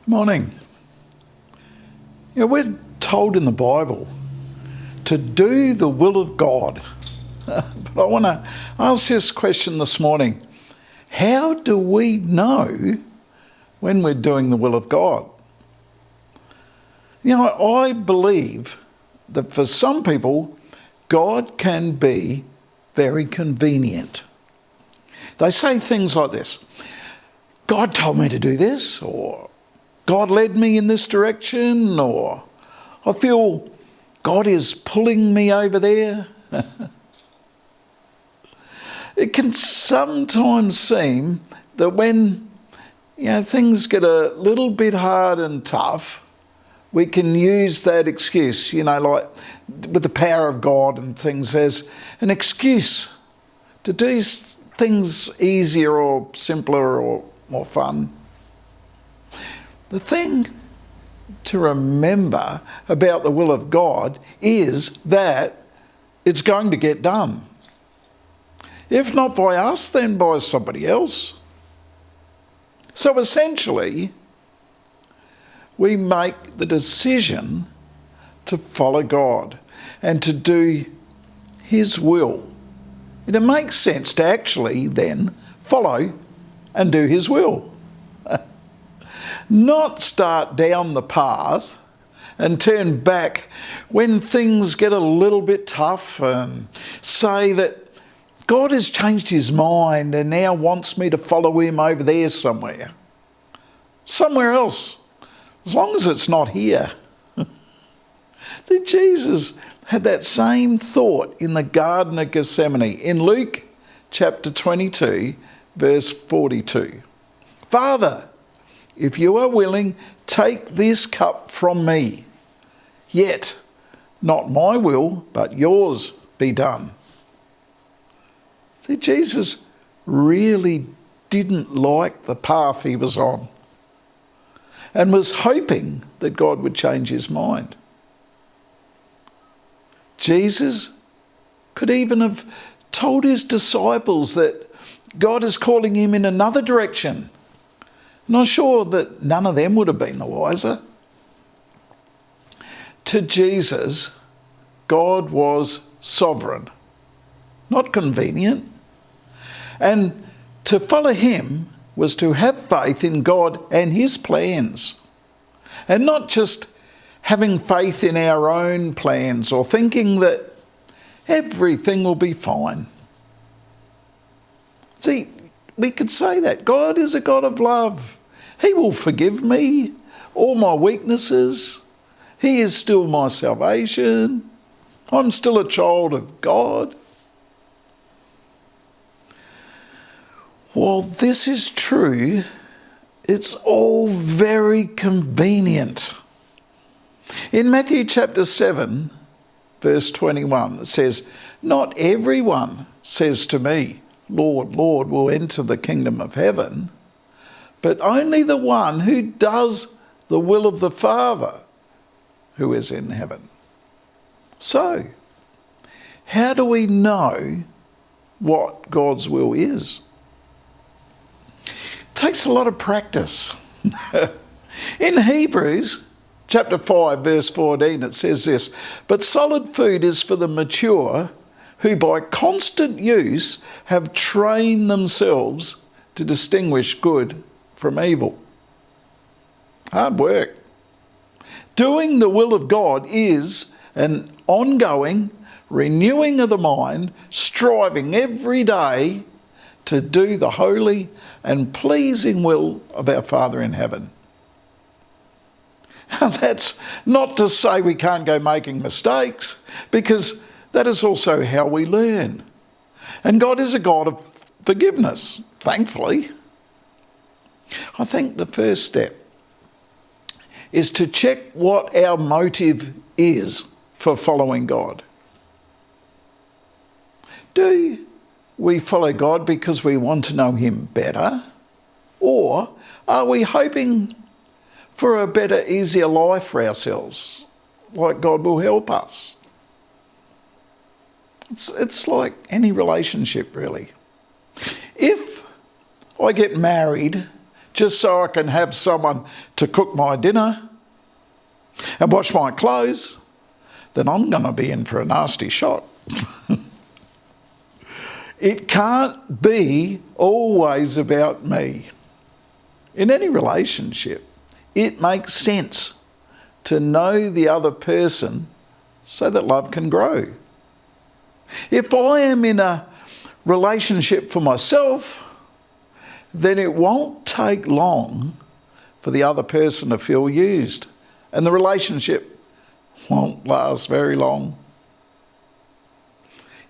Morning. We're told in the Bible to do the will of God. But I want to ask this question this morning. How do we know when we're doing the will of God? I believe that for some people, God can be very convenient. They say things like this: God told me to do this, or God led me in this direction, or I feel God is pulling me over there. It can sometimes seem that when things get a little bit hard and tough, we can use that excuse, like with the power of God and things, as an excuse to do things easier or simpler or more fun. The thing to remember about the will of God is that it's going to get done. If not by us, then by somebody else. So essentially, we make the decision to follow God and to do His will. And it makes sense to actually then follow and do His will. Not start down the path and turn back when things get a little bit tough and say that God has changed His mind and now wants me to follow Him over there somewhere else, as long as it's not here. That Jesus had that same thought in the Garden of Gethsemane in Luke chapter 22, verse 42. Father, if you are willing, take this cup from me. Yet, not my will, but yours be done. See, Jesus really didn't like the path he was on and was hoping that God would change his mind. Jesus could even have told his disciples that God is calling him in another direction. And I'm sure that none of them would have been the wiser. To Jesus, God was sovereign, not convenient. And to follow him was to have faith in God and his plans, and not just having faith in our own plans or thinking that everything will be fine. See, we could say that God is a God of love. He will forgive me all my weaknesses. He is still my salvation. I'm still a child of God. While this is true, it's all very convenient. In Matthew chapter 7, verse 21, it says, "Not everyone says to me, 'Lord, Lord,' will enter the kingdom of heaven, but only the one who does the will of the Father who is in heaven." So, how do we know what God's will is? It takes a lot of practice. In Hebrews chapter 5, verse 14, it says this: "But solid food is for the mature, who by constant use have trained themselves to distinguish good from evil." Hard work. Doing the will of God is an ongoing renewing of the mind, striving every day to do the holy and pleasing will of our Father in heaven. That's not to say we can't go making mistakes, because that is also how we learn. And God is a God of forgiveness, thankfully. I think the first step is to check what our motive is for following God. Do we follow God because we want to know him better? Or are we hoping for a better, easier life for ourselves, like God will help us? It's like any relationship, really. If I get married just so I can have someone to cook my dinner and wash my clothes, then I'm going to be in for a nasty shock. It can't be always about me. In any relationship, it makes sense to know the other person so that love can grow. If I am in a relationship for myself, then it won't take long for the other person to feel used, and the relationship won't last very long.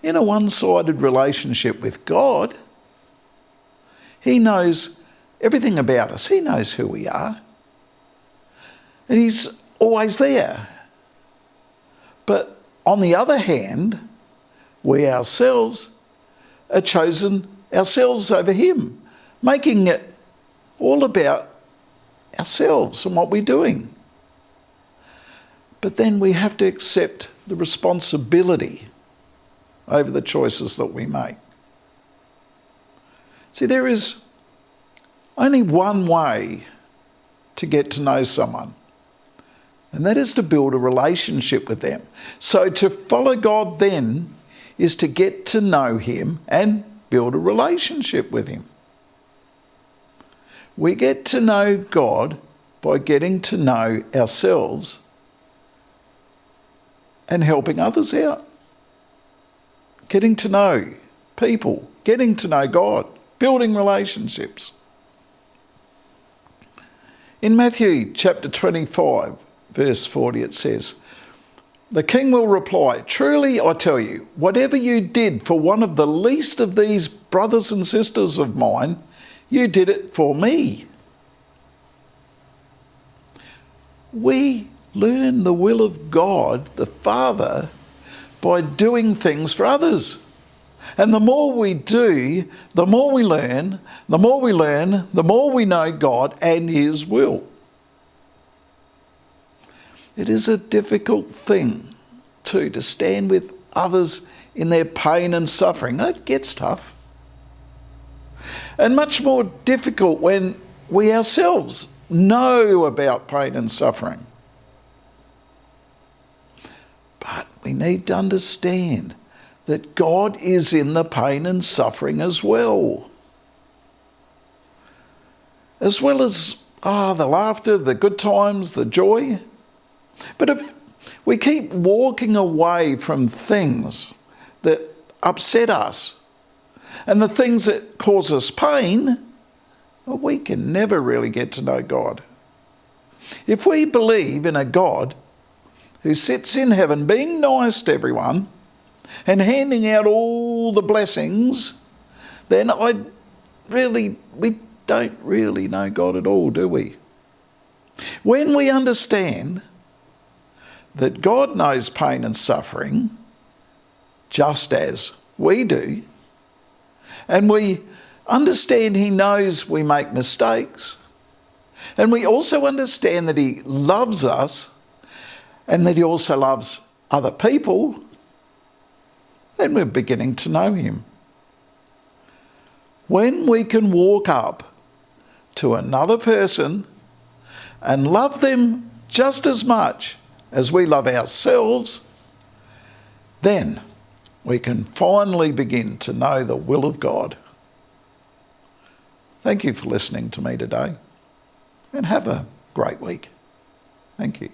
In a one-sided relationship with God, He knows everything about us. He knows who we are. And He's always there. But on the other hand, we ourselves are chosen ourselves over Him, making it all about ourselves and what we're doing. But then we have to accept the responsibility over the choices that we make. See, there is only one way to get to know someone, and that is to build a relationship with them. So to follow God then is to get to know Him and build a relationship with Him. We get to know God by getting to know ourselves and helping others out. Getting to know people, getting to know God, building relationships. In Matthew chapter 25, verse 40, it says, "The king will reply, 'Truly I tell you, whatever you did for one of the least of these brothers and sisters of mine, you did it for me.'" We learn the will of God, the Father, by doing things for others. And the more we do, the more we learn, the more we learn, the more we know God and His will. It is a difficult thing, too, to stand with others in their pain and suffering. It gets tough. And much more difficult when we ourselves know about pain and suffering. But we need to understand that God is in the pain and suffering as well. As well as the laughter, the good times, the joy. But if we keep walking away from things that upset us and the things that cause us pain, well, we can never really get to know God. If we believe in a God who sits in heaven being nice to everyone and handing out all the blessings, then we don't really know God at all, do we? When we understand that God knows pain and suffering just as we do, and we understand He knows we make mistakes, and we also understand that He loves us and that He also loves other people, then we're beginning to know Him. When we can walk up to another person and love them just as much as we love ourselves, then we can finally begin to know the will of God. Thank you for listening to me today, and have a great week. Thank you.